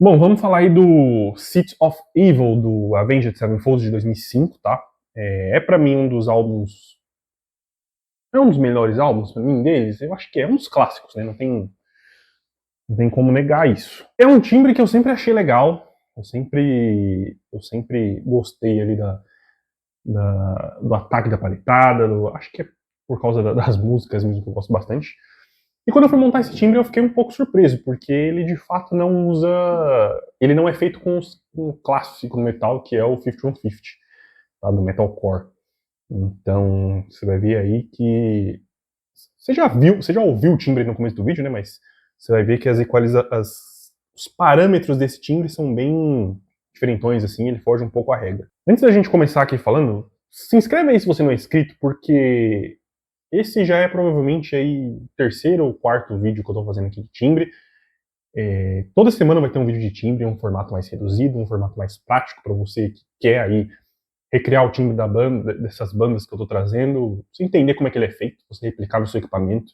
Bom, vamos falar aí do Seeds of Evil, do Avenged Sevenfold de 2005, tá? Pra mim um dos álbuns... É um dos melhores álbuns pra mim deles? Eu acho que é um dos clássicos, né? Não tem como negar isso. É um timbre que eu sempre achei legal. Eu sempre gostei ali do ataque da paletada. Acho que é por causa das músicas mesmo que eu gosto bastante. E quando eu fui montar esse timbre eu fiquei um pouco surpreso, porque ele de fato não usa... Ele não é feito com um clássico no metal, que é o 5150, tá? Do metalcore. Então você vai ver aí que... Você já ouviu o timbre no começo do vídeo, né? Mas você vai ver que os parâmetros desse timbre são bem diferentões, assim, ele foge um pouco à regra. Antes da gente começar aqui falando, se inscreve aí se você não é inscrito, porque esse já é provavelmente aí o terceiro ou quarto vídeo que eu tô fazendo aqui de timbre. Toda semana vai ter um vídeo de timbre, um formato mais reduzido, um formato mais prático para você que quer aí recriar o timbre da banda, dessas bandas que eu tô trazendo, você entender como é que ele é feito, você replicar no seu equipamento,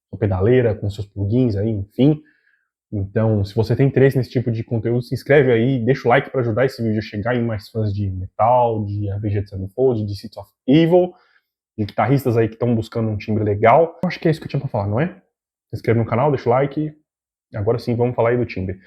com pedaleira, com seus plugins aí, enfim. Então, se você tem interesse nesse tipo de conteúdo, se inscreve aí, deixa o like para ajudar esse vídeo a chegar em mais fãs de metal, de Avenged Sevenfold, de Seeds of Evil, de guitarristas aí que estão buscando um timbre legal. Eu acho que é isso que eu tinha pra falar, não é? Se inscreve no canal, deixa o like. Agora sim, vamos falar aí do timbre.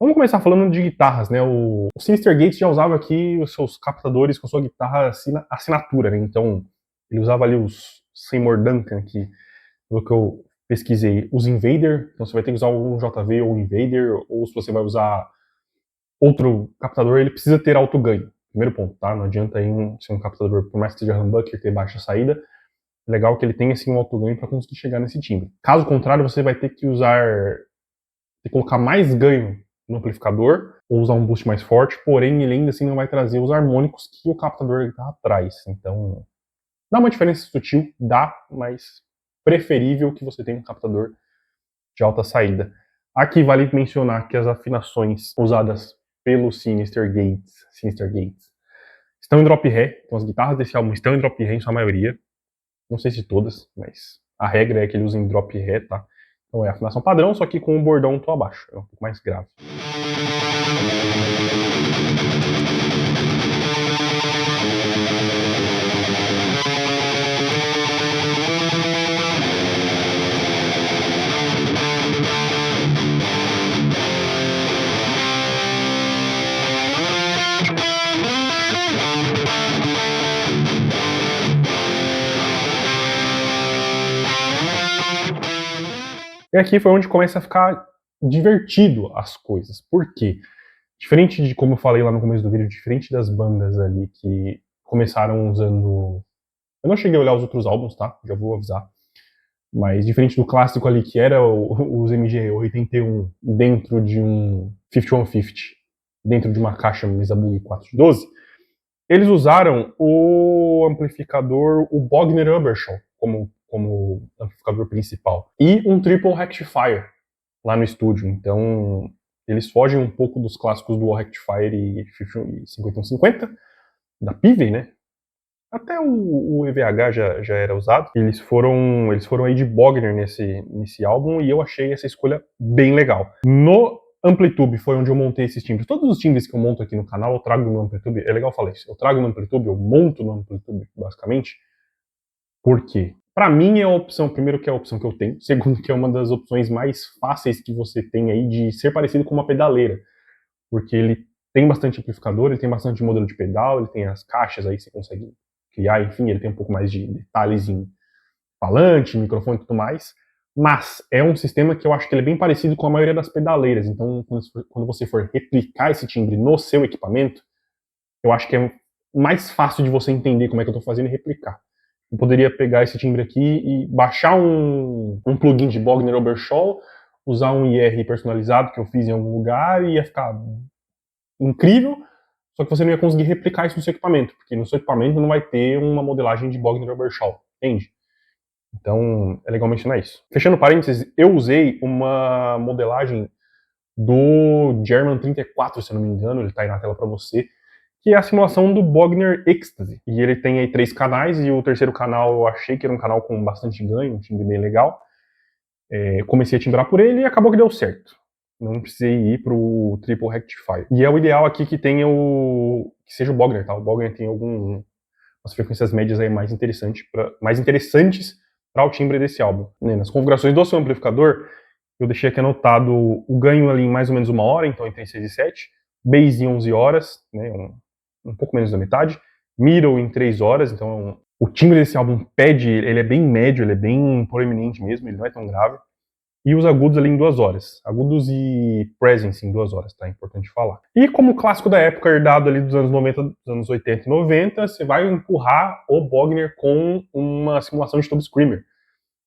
Vamos começar falando de guitarras, né? O Sinister Gates já usava aqui os seus captadores com sua guitarra assinatura, né? Então, ele usava ali os Seymour Duncan, que, pelo que eu pesquisei, os Invader. Então, você vai ter que usar um JV ou Invader, ou se você vai usar outro captador, ele precisa ter alto ganho. Primeiro ponto, tá? Não adianta aí ser um captador, por mais que seja humbucker, ter baixa saída. É legal que ele tenha, assim, um alto ganho para conseguir chegar nesse timbre. Caso contrário, você vai ter que colocar mais ganho no amplificador, ou usar um boost mais forte, porém ele ainda assim não vai trazer os harmônicos que o captador da guitarra traz. Então, dá uma diferença sutil, dá, mas preferível que você tenha um captador de alta saída. Aqui vale mencionar que as afinações usadas pelo Sinister Gates estão em drop ré, então as guitarras desse álbum estão em drop ré em sua maioria, não sei se todas, mas a regra é que ele usa em drop ré, tá? Então é a afinação padrão, só que com o bordão um tom abaixo, é um pouco mais grave. E aqui foi onde começa a ficar divertido as coisas. Por quê? Diferente de como eu falei lá no começo do vídeo, diferente das bandas ali que começaram usando... Eu não cheguei a olhar os outros álbuns, tá? Já vou avisar. Mas diferente do clássico ali, que era os MG81 dentro de um 5150, dentro de uma caixa Mesa Boogie 412, eles usaram o amplificador, o Bogner Ubershaw, como amplificador principal. E um Triple Rectifier lá no estúdio. Então, eles fogem um pouco dos clássicos do Rectifier e 5150, da Pivey, né? Até o EVH já era usado. Eles foram aí de Bogner nesse álbum e eu achei essa escolha bem legal. No Amplitube foi onde eu montei esses timbres. Todos os timbres que eu monto aqui no canal eu trago no Amplitube. É legal falar isso. Eu trago no Amplitube, eu monto no Amplitube, basicamente. Por quê? Pra mim é a opção, primeiro que é a opção que eu tenho, segundo que é uma das opções mais fáceis que você tem aí de ser parecido com uma pedaleira. Porque ele tem bastante amplificador, ele tem bastante modelo de pedal, ele tem as caixas aí que você consegue criar, enfim, ele tem um pouco mais de detalhes em falante, microfone e tudo mais, mas é um sistema que eu acho que ele é bem parecido com a maioria das pedaleiras, então quando você for replicar esse timbre no seu equipamento, eu acho que é mais fácil de você entender como é que eu estou fazendo e replicar. Eu poderia pegar esse timbre aqui e baixar um plugin de Bogner Ubershaw, usar um IR personalizado que eu fiz em algum lugar e ia ficar incrível, só que você não ia conseguir replicar isso no seu equipamento, porque no seu equipamento não vai ter uma modelagem de Bogner Ubershaw. entende? Então, é legal mencionar isso. Fechando parênteses, eu usei uma modelagem do German 34, se eu não me engano, ele tá aí na tela para você, que é a simulação do Bogner Ecstasy. E ele tem aí 3 canais, e o terceiro canal eu achei que era um canal com bastante ganho, um timbre bem legal. Comecei a timbrar por ele e acabou que deu certo. Não precisei ir pro Triple Rectifier. E é o ideal aqui que tenha que seja o Bogner, tá? O Bogner tem algumas frequências médias aí mais interessantes para o timbre desse álbum. Nas configurações do seu amplificador, eu deixei aqui anotado o ganho ali em mais ou menos 1 hora, então entre 6 e 7, bass em 11 horas, né, um pouco menos da metade, middle em 3 horas, então o timbre desse álbum pad, ele é bem médio, ele é bem proeminente mesmo, ele não é tão grave, e os agudos ali em 2 horas, agudos e presence em 2 horas, tá? É importante falar. E como clássico da época, herdado ali dos anos 90, dos anos 80 e 90, você vai empurrar o Bogner com uma simulação de Tube Screamer.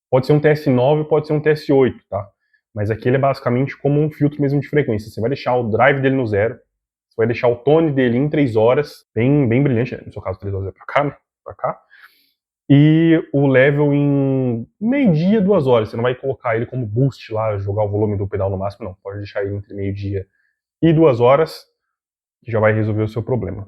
Pode ser um TS9, pode ser um TS8, tá? Mas aqui ele é basicamente como um filtro mesmo de frequência. Você vai deixar o drive dele no 0, você vai deixar o tone dele em 3 horas, bem brilhante, no seu caso 3 horas é pra cá, né? Pra cá. E o level em meio-dia, 2 horas. Você não vai colocar ele como boost lá, jogar o volume do pedal no máximo, não. Pode deixar ele entre meio-dia e 2 horas, que já vai resolver o seu problema.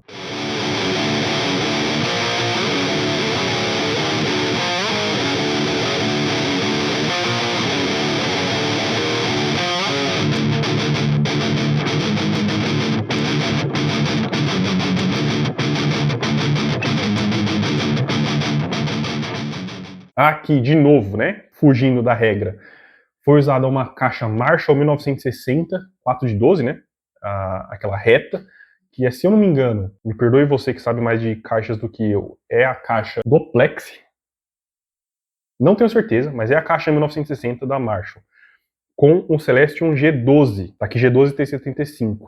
Aqui, de novo, né? Fugindo da regra. Foi usada uma caixa Marshall 1960, 4 de 12, né? Aquela reta, que é, se eu não me engano, me perdoe você que sabe mais de caixas do que eu, é a caixa Doplex. Não tenho certeza, mas é a caixa 1960 da Marshall, com o Celestion G12, tá aqui G12 T75.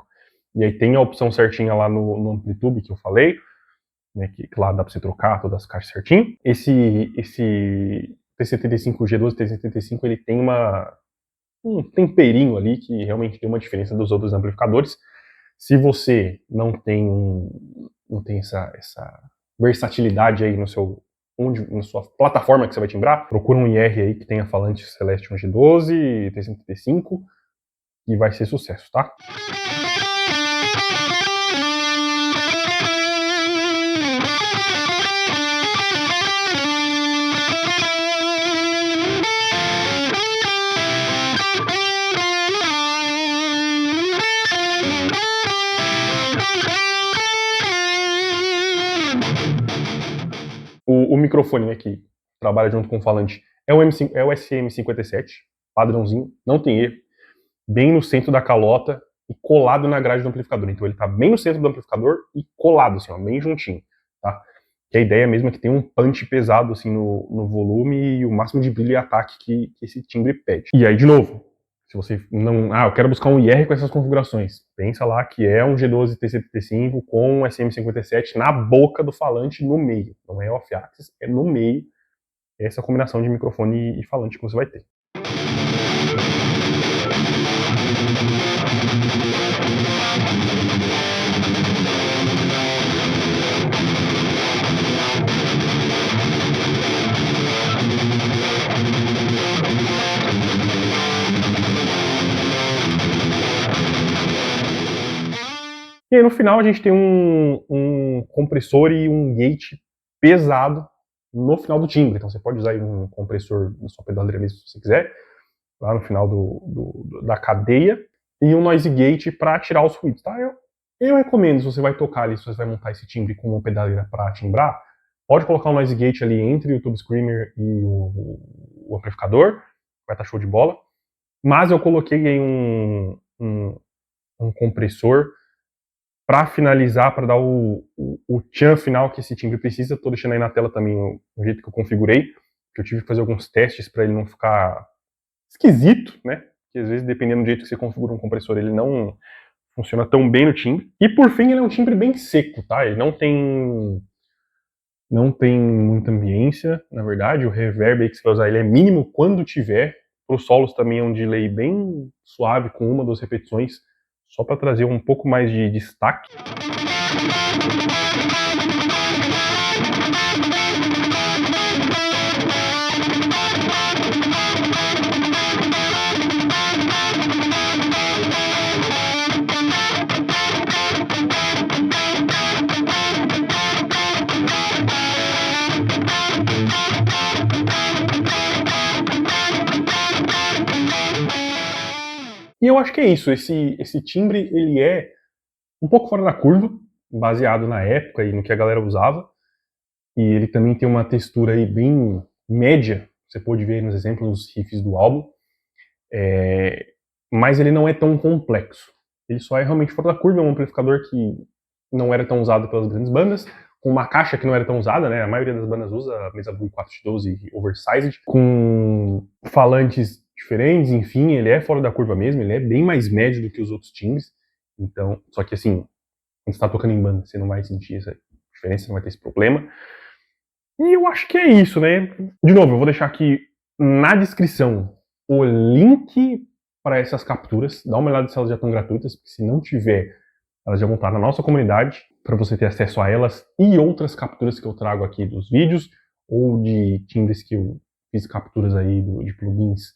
E aí tem a opção certinha lá no Amplitude que eu falei, né, que lá dá pra você trocar todas as caixas certinho. Esse T75, G12 T75, ele tem um temperinho ali que realmente tem uma diferença dos outros amplificadores. Se você não tem essa versatilidade aí na sua plataforma que você vai timbrar, procura um IR aí que tenha falante Celestion G12, T75 e vai ser sucesso, tá? O microfone, né, que trabalha junto com o falante é o SM57, padrãozinho, não tem erro, bem no centro da calota e colado na grade do amplificador. Então ele tá bem no centro do amplificador e colado, assim, ó, bem juntinho, tá? Que a ideia mesmo é que tem um punch pesado, assim, no volume e o máximo de brilho e ataque que esse timbre pede. E aí, de novo, se você não... eu quero buscar um IR com essas configurações. Pensa lá que é um G12 T75 com um SM57 na boca do falante no meio. Não é off-axis, é no meio. Essa combinação de microfone e falante que você vai ter. E aí no final a gente tem um compressor e um gate pesado no final do timbre. Então você pode usar aí um compressor na sua pedaleira mesmo se você quiser, lá no final da cadeia, e um noise gate para tirar os ruídos, tá? Eu recomendo, se você vai tocar ali, se você vai montar esse timbre com uma pedaleira para timbrar, pode colocar um noise gate ali entre o Tube Screamer e o amplificador, vai estar show de bola. Mas eu coloquei aí um compressor para finalizar, para dar o tchan final que esse timbre precisa. Estou deixando aí na tela também o jeito que eu configurei, que eu tive que fazer alguns testes para ele não ficar esquisito, né? Porque às vezes, dependendo do jeito que você configura um compressor, ele não funciona tão bem no timbre. E por fim, ele é um timbre bem seco, tá? Ele não tem muita ambiência, na verdade. O reverb aí que você vai usar ele é mínimo quando tiver. Para os solos também é um delay bem suave, com 1 ou 2 repetições, só para trazer um pouco mais de destaque. E eu acho que é isso, esse timbre ele é um pouco fora da curva, baseado na época e no que a galera usava, e ele também tem uma textura aí bem média, você pode ver nos exemplos dos riffs do álbum, mas ele não é tão complexo. Ele só é realmente fora da curva, é um amplificador que não era tão usado pelas grandes bandas, com uma caixa que não era tão usada, né? A maioria das bandas usa a mesa Blue 412 oversized, com falantes diferentes, enfim, ele é fora da curva mesmo, ele é bem mais médio do que os outros timbres. Então, só que assim, quando você tá tocando em banda, você não vai sentir essa diferença, não vai ter esse problema. E eu acho que é isso, né? De novo, eu vou deixar aqui na descrição o link para essas capturas. Dá uma olhada se elas já estão gratuitas, porque se não tiver, elas já vão estar na nossa comunidade para você ter acesso a elas e outras capturas que eu trago aqui dos vídeos ou de timbres que eu fiz capturas aí de plugins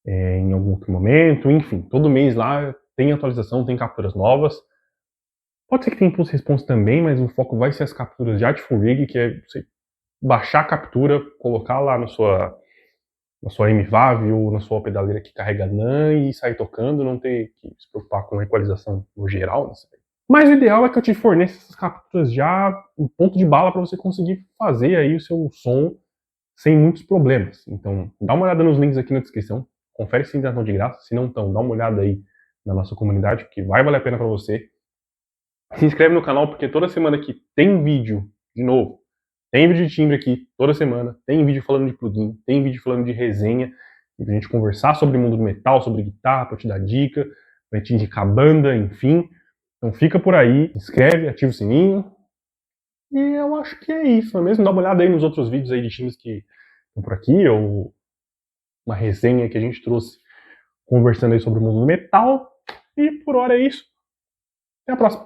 em algum outro momento. Enfim, todo mês lá tem atualização, tem capturas novas. Pode ser que tenha Impulse Response também, mas o foco vai ser as capturas de Artful Rig, que é você baixar a captura, colocar lá na sua MVAV ou na sua pedaleira que carrega NAN e sair tocando, não ter que se preocupar com a equalização no geral. Né? Mas o ideal é que eu te forneça essas capturas já um ponto de bala para você conseguir fazer aí o seu som sem muitos problemas. Então, dá uma olhada nos links aqui na descrição, confere se ainda estão de graça, se não estão, dá uma olhada aí na nossa comunidade, que vai valer a pena para você. Se inscreve no canal, porque toda semana aqui tem vídeo, de novo, tem vídeo de timbre aqui toda semana, tem vídeo falando de plugin, tem vídeo falando de resenha, pra gente conversar sobre o mundo do metal, sobre guitarra, pra te dar dica, pra te indicar banda, enfim. Então fica por aí, se inscreve, ativa o sininho. E eu acho que é isso, mesmo. Dá uma olhada aí nos outros vídeos aí de times que estão por aqui, ou uma resenha que a gente trouxe conversando aí sobre o mundo do metal. E por hora é isso. Até a próxima.